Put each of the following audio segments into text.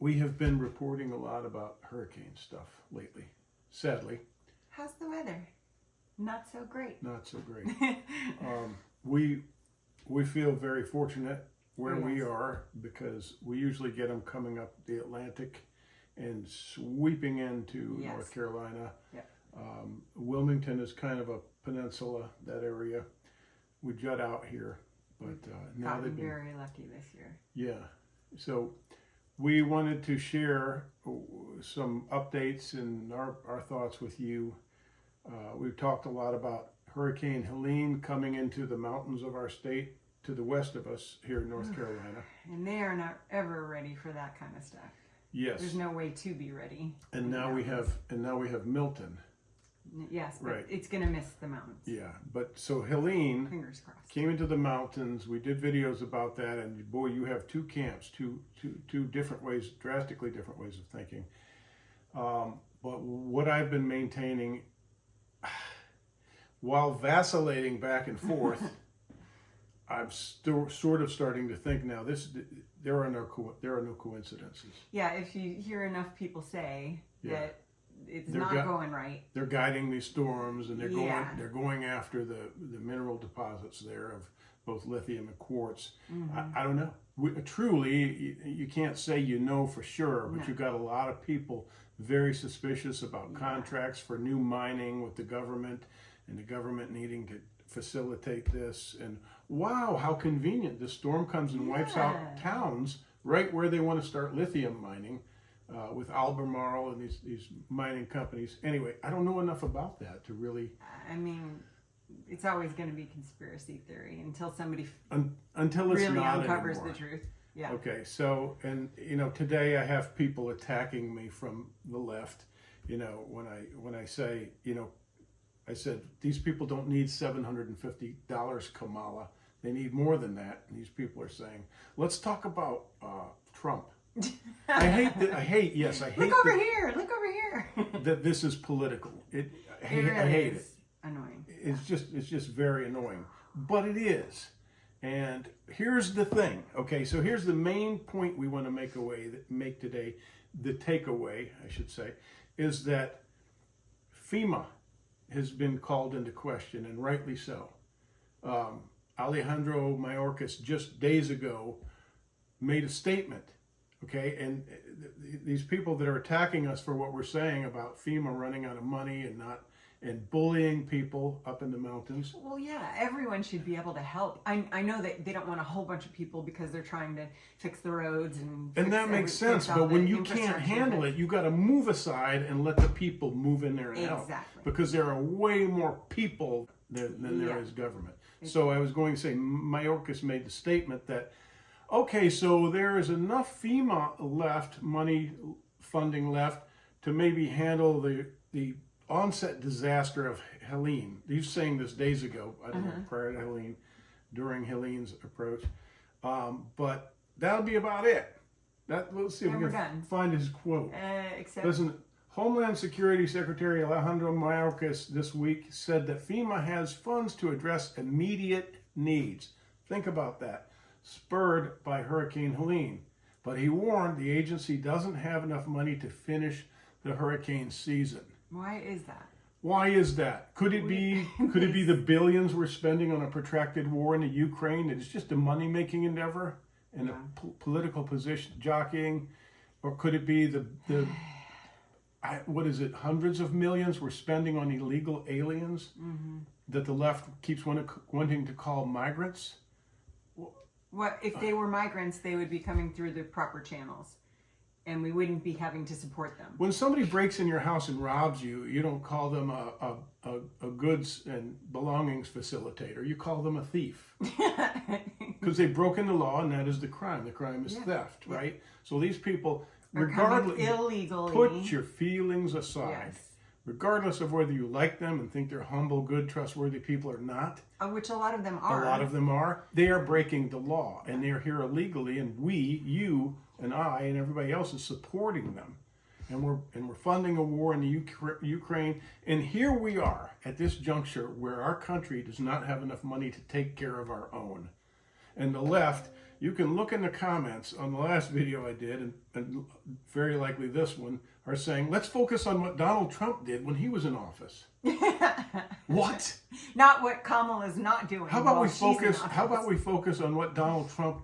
we have been reporting a lot about hurricane stuff lately, sadly. How's the weather? Not so great. Not so great. We feel very fortunate where we are because we usually get them coming up the Atlantic and sweeping into North Carolina. Yep. Wilmington is kind of a peninsula, that area. We jut out here, but now they've been very lucky this year. Yeah, so we wanted to share some updates and our thoughts with you. We've talked a lot about Hurricane Helene coming into the mountains of our state to the west of us here in North Carolina. And they are not ever ready for that kind of stuff. Yes. There's no way to be ready. And now we have Milton. Yes, but it's going to miss the mountains. Yeah, but so Helene Fingers crossed. came into the mountains. We did videos about that, and boy, you have two camps, two different ways, drastically different ways of thinking. But what I've been maintaining, while vacillating back and forth, I'm still sort of starting to think now. There are no coincidences. Yeah, if you hear enough people say that it's not going right. They're guiding these storms, and they're going after the mineral deposits there of both lithium and quartz. I don't know. Truly, you can't say you know for sure, but you've got a lot of people very suspicious about contracts for new mining with the government, and the government needing to facilitate this. And wow, how convenient! This storm comes and wipes out towns right where they want to start lithium mining. With Albemarle and these mining companies. Anyway, I don't know enough about that to really... I mean, it's always going to be conspiracy theory until somebody until it's really not uncovers anymore. the truth. Yeah. Okay, so, and today I have people attacking me from the left. When I say, I said, these people don't need $750, Kamala. They need more than that. And these people are saying, let's talk about Trump. I hate. Look over here. That this is political. I hate it. Annoying. It's just very annoying. But it is. And here's the thing. Okay, so here's the main point we want to make today. The takeaway, I should say, is that FEMA has been called into question, and rightly so. Alejandro Mayorkas just days ago made a statement. Okay, and these people that are attacking us for what we're saying about FEMA running out of money and bullying people up in the mountains. Well, yeah, everyone should be able to help. I know that they don't want a whole bunch of people because they're trying to fix the roads and that makes sense. But when you can't handle it, you got to move aside and let the people move in there and help. Exactly. Because there are way more people than there is government. So I was going to say, Mayorkas made the statement that, okay, so there is enough FEMA funding left to maybe handle the onset disaster of Helene. He's saying this days ago, I don't know, prior to Helene, during Helene's approach. But that'll be about it. Let's see if we can find his quote. Listen, Homeland Security Secretary Alejandro Mayorkas this week said that FEMA has funds to address immediate needs. Think about that. Spurred by Hurricane Helene. But he warned the agency doesn't have enough money to finish the hurricane season. Why is that? Why is that? Could it be the billions we're spending on a protracted war in the Ukraine that is just a money-making endeavor and a political position jockeying? Or could it be hundreds of millions we're spending on illegal aliens that the left keeps wanting to call migrants? What if they were migrants? They would be coming through the proper channels, and we wouldn't be having to support them. When somebody breaks in your house and robs you, you don't call them a goods and belongings facilitator. You call them a thief because they broke into law, and that is the crime. The crime is theft, right? So these people, regardless, illegally, put your feelings aside. Yes. Regardless of whether you like them and think they're humble, good, trustworthy people or not. Which a lot of them are. A lot of them are. They are breaking the law, and they're here illegally, and you and I and everybody else is supporting them. And we're funding a war in the Ukraine. And here we are at this juncture where our country does not have enough money to take care of our own. And the left You can look in the comments on the last video I did, and very likely this one, are saying, let's focus on what Donald Trump did when he was in office. What? Not what Kamala's not doing. How about while we she's in focus? How office. about we focus on what Donald Trump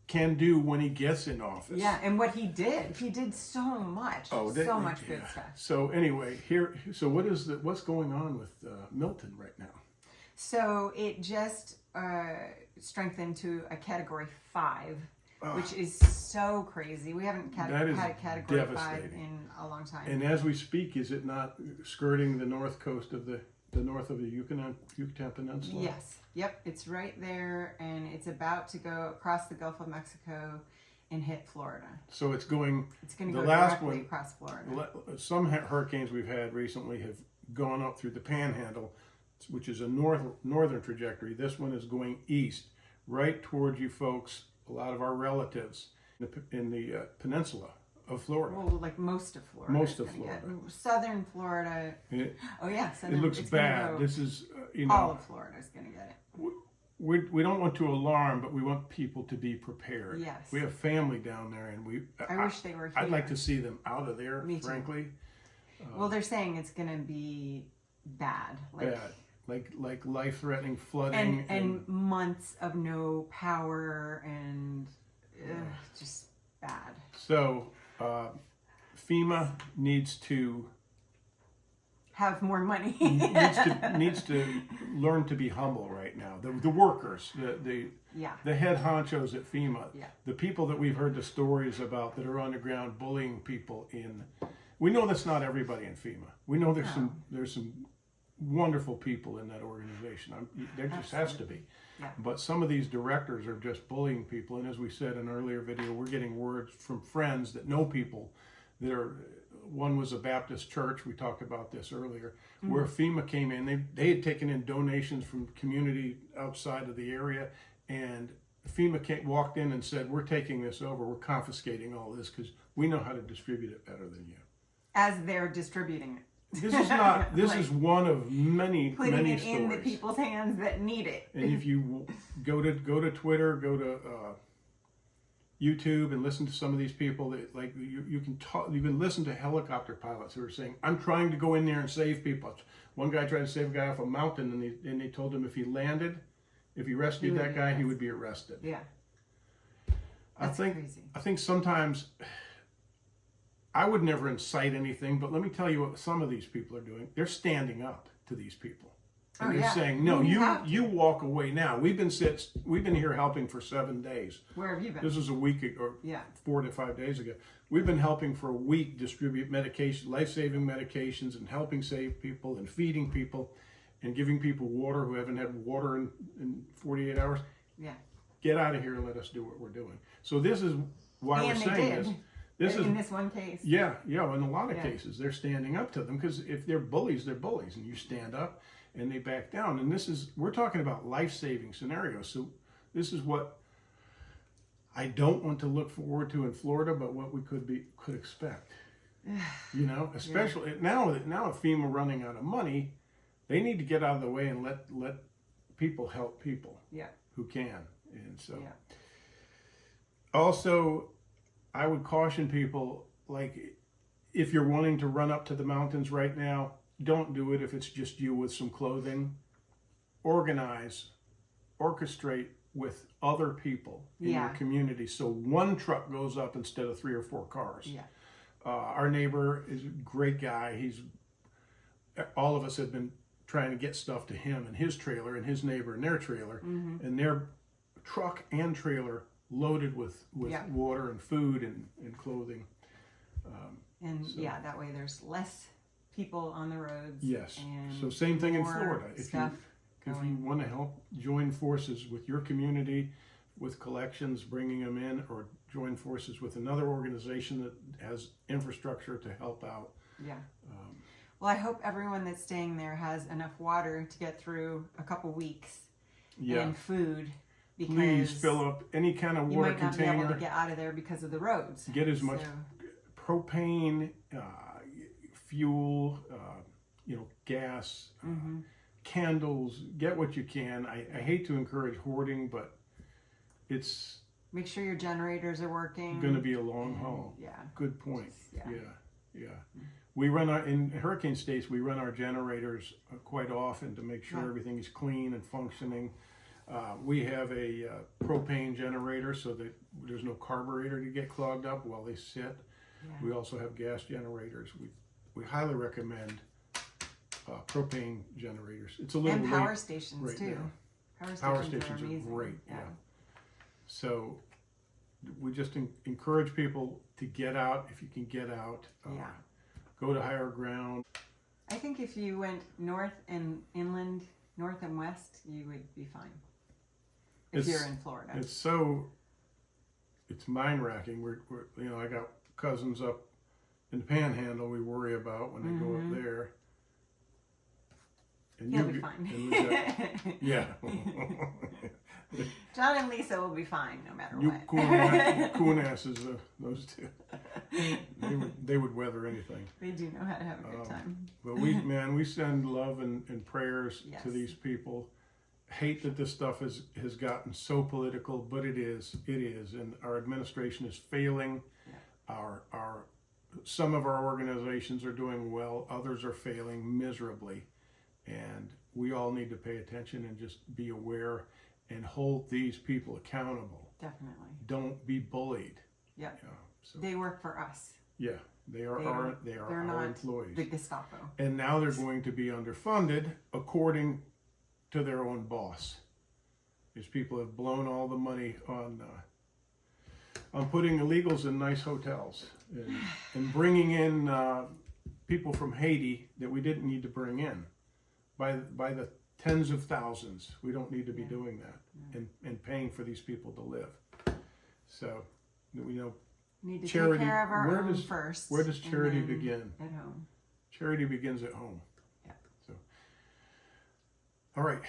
can do when he gets in office? Yeah, and what he did. He did so much. So much good stuff. So anyway, so what's going on with Milton right now? So it just strengthened to a Category 5, which is so crazy. We haven't had a Category 5 in a long time. And as we speak, is it not skirting the north coast of the north of the Yucatan Peninsula? Yes. Yep. It's right there, and it's about to go across the Gulf of Mexico and hit Florida. So it's going. It's going to the go last directly one, across Florida. Some hurricanes we've had recently have gone up through the Panhandle, which is a northern trajectory. This one is going east, right towards you folks. A lot of our relatives in the peninsula of Florida. Well, like most of Florida. Most of Florida. Southern Florida. It looks bad. This is, all of Florida is going to get it. We don't want to alarm, but we want people to be prepared. Yes. We have family down there, and I wish they were here. I'd like to see them out of there, Me too. frankly. Well, they're saying it's going to be bad. Like life-threatening flooding. And months of no power and just bad. So, FEMA needs to have more money. needs to learn to be humble right now. The workers, the head honchos at FEMA, the people that we've heard the stories about that are on the ground bullying people we know that's not everybody in FEMA. We know there's some wonderful people in that organization. There just has to be. Yeah. But some of these directors are just bullying people, and as we said in an earlier video, we're getting words from friends that know people that are. One was a Baptist church. We talked about this earlier, where FEMA came in. They had taken in donations from community outside of the area, and FEMA walked in and said, "We're taking this over. We're confiscating all this because we know how to distribute it better than you." As they're distributing it. This is not. This is one of many putting it stories. in the people's hands that need it. And if you go to Twitter, go to YouTube, and listen to some of these people that you can talk. You can listen to helicopter pilots who are saying, "I'm trying to go in there and save people." One guy tried to save a guy off a mountain, and they told him if he rescued that guy, he would be arrested. Yeah, That's crazy. I think sometimes. I would never incite anything, but let me tell you what some of these people are doing. They're standing up to these people. And they're saying, no, you walk away now. We've been here helping for 7 days. Where have you been? This was a week or 4 to 5 days ago. We've been helping for a week distribute medication, life-saving medications, and helping save people and feeding people and giving people water who haven't had water in 48 hours. Yeah. Get out of here and let us do what we're doing. So this is why we're saying this. In this one case. Yeah, in a lot of cases, they're standing up to them because if they're bullies, and you stand up and they back down. And we're talking about life-saving scenarios. So this is what I don't want to look forward to in Florida, but what we could expect. Especially now with FEMA running out of money, they need to get out of the way and let people help people who can. And so also, I would caution people, if you're wanting to run up to the mountains right now, don't do it if it's just you with some clothing. Orchestrate with other people in your community. So one truck goes up instead of 3 or 4 cars. Yeah. Our neighbor is a great guy. All of us have been trying to get stuff to him and his trailer and his neighbor and their trailer, and their truck and trailer loaded with water and food and clothing. That way there's less people on the roads. Yes. And so same thing in Florida. If you want to help join forces with your community, with collections, bringing them in, or join forces with another organization that has infrastructure to help out. Yeah. Well, I hope everyone that's staying there has enough water to get through a couple weeks and food. Because please fill up any kind of water container. You might not be able to get out of there because of the roads. Get as much propane, fuel, gas, candles. Get what you can. I hate to encourage hoarding, but Make sure your generators are working. Going to be a long haul. Yeah. Good point. Yeah. Yeah. We run in hurricane states. We run our generators quite often to make sure everything is clean and functioning. We have a propane generator so that there's no carburetor to get clogged up while they sit. Yeah. We also have gas generators. We highly recommend propane generators. It's a little and power stations right too. now. Power stations are amazing. great. Yeah. So we just encourage people to get out if you can get out. Go to higher ground. I think if you went north and inland, north and west, you would be fine. If you're in Florida. It's mind racking. We're I got cousins up in the Panhandle we worry about when they go up there. And He'll be fine. Yeah. John and Lisa will be fine no matter You what. coon asses, those two. They would weather anything. They do know how to have a good time. But we send love and prayers to these people. Hate that this stuff has gotten so political, but it is, and our administration is failing. Yeah. Some of our organizations are doing well, others are failing miserably, and we all need to pay attention and just be aware and hold these people accountable. Definitely. Don't be bullied. Yeah. They work for us. Yeah, they are our employees. The Gestapo. And now they're going to be underfunded according to their own boss. These people have blown all the money on putting illegals in nice hotels and bringing in people from Haiti that we didn't need to bring in by the tens of thousands. We don't need to be doing that and paying for these people to live. So we need to charity, take care of our own first. Where does charity begin? At home. Charity begins at home. Yeah. So, all right.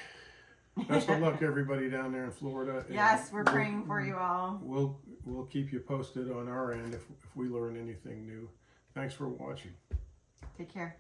Best of luck, everybody down there in Florida. Yes, we're praying for you all. We'll keep you posted on our end if we learn anything new. Thanks for watching. Take care.